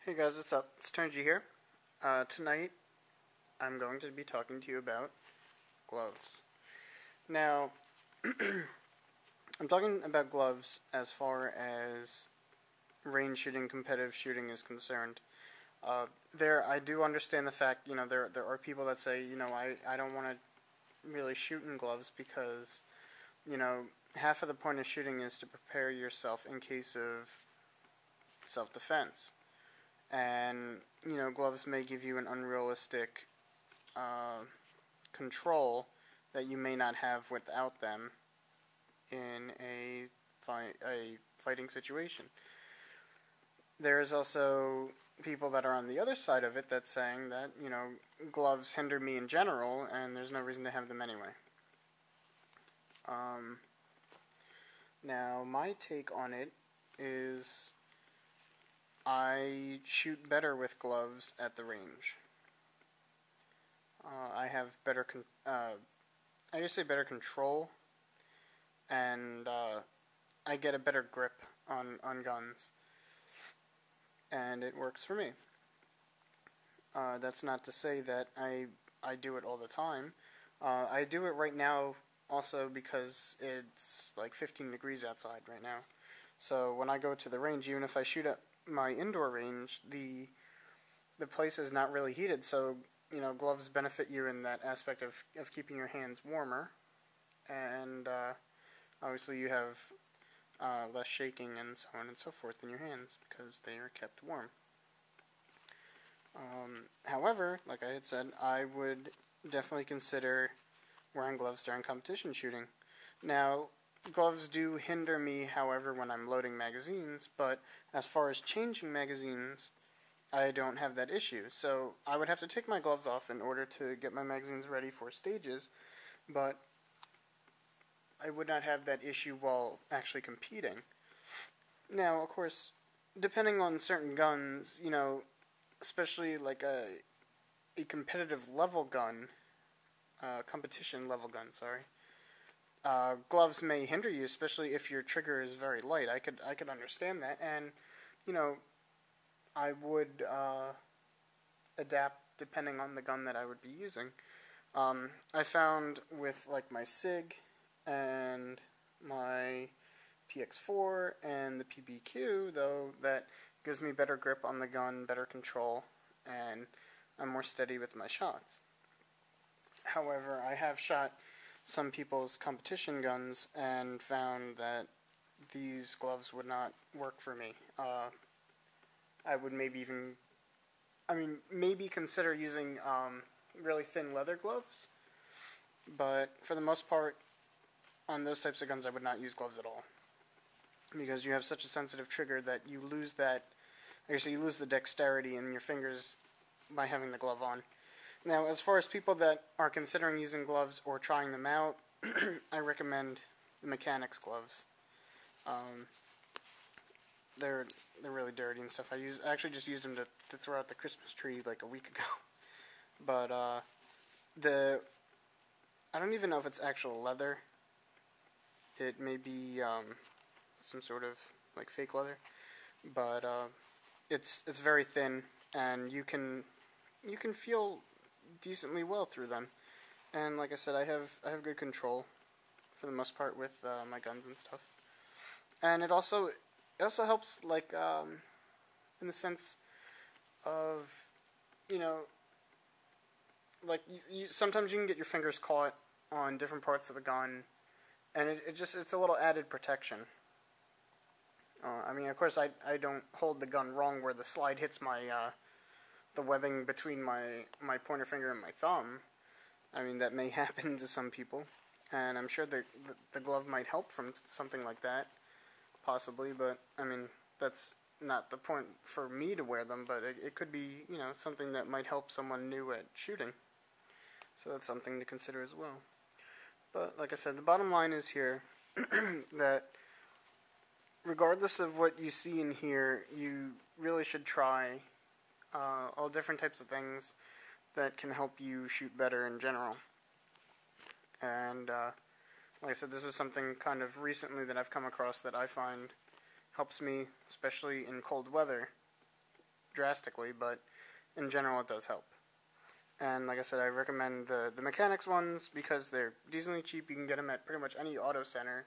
Hey guys, what's up? It's Turnji here. Tonight, I'm going to be talking to you about gloves. Now, I'm talking about gloves as far as range shooting, competitive shooting is concerned. I do understand the fact, there are people that say, I don't want to really shoot in gloves because, half of the point of shooting is to prepare yourself in case of self-defense. And, gloves may give you an unrealistic control that you may not have without them in a fighting situation. There is also people that are on the other side of it that's saying that, gloves hinder me in general and there's no reason to have them anyway. Now, my take on it is I shoot better with gloves at the range. I have better better control, and I get a better grip on guns, and it works for me. That's not to say that I do it all the time. I do it right now also because it's like 15 degrees outside right now. So when I go to the range, even if I shoot at my indoor range, the place is not really heated, so gloves benefit you in that aspect of keeping your hands warmer, and obviously you have less shaking and so on and so forth in your hands because they are kept warm. However, like I had said, I would definitely consider wearing gloves during competition shooting. Now, gloves do hinder me, however, when I'm loading magazines, but as far as changing magazines, I don't have that issue. So I would have to take my gloves off in order to get my magazines ready for stages, but I would not have that issue while actually competing. Now, of course, depending on certain guns, especially like a competitive level gun, competition level gun, sorry. Gloves may hinder you, especially if your trigger is very light. I could understand that, and I would adapt depending on the gun that I would be using. I found with like my SIG and my PX4 and the PBQ, though, that gives me better grip on the gun, better control, and I'm more steady with my shots. However, I have shot some people's competition guns and found that these gloves would not work for me. I would maybe consider using really thin leather gloves, but for the most part, on those types of guns, I would not use gloves at all, because you have such a sensitive trigger that you lose you lose the dexterity in your fingers by having the glove on. Now, as far as people that are considering using gloves or trying them out, I recommend the mechanics gloves. They're really dirty and stuff. I actually just used them to throw out the Christmas tree like a week ago. But I don't even know if it's actual leather. It may be some sort of like fake leather, but it's very thin, and you can feel decently well through them. And like I said, I have good control for the most part with my guns and stuff. And it also helps, like, in the sense of, like, sometimes you can get your fingers caught on different parts of the gun, and it's a little added protection. Of course, I don't hold the gun wrong where the slide hits my, the webbing between my pointer finger and my thumb. That may happen to some people, and I'm sure the glove might help from something like that, possibly, but, that's not the point for me to wear them, but it could be, something that might help someone new at shooting. So that's something to consider as well. But, like I said, the bottom line is here that regardless of what you see in here, you really should try all different types of things that can help you shoot better in general. And like I said, this was something kind of recently that I've come across that I find helps me, especially in cold weather. drastically, but in general it does help. And like I said, I recommend the mechanics ones because they're decently cheap. You can get them at pretty much any auto center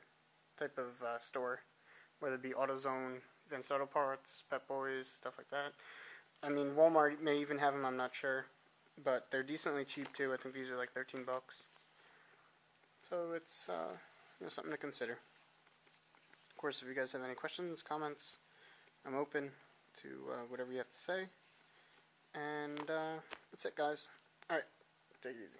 type of store, whether it be AutoZone, Advanced Auto Parts, Pep Boys, stuff like that. I mean, Walmart may even have them, I'm not sure, but they're decently cheap too. I think these are like $13. So it's something to consider. Of course, if you guys have any questions, comments, I'm open to whatever you have to say. And that's it, guys. Alright, take it easy.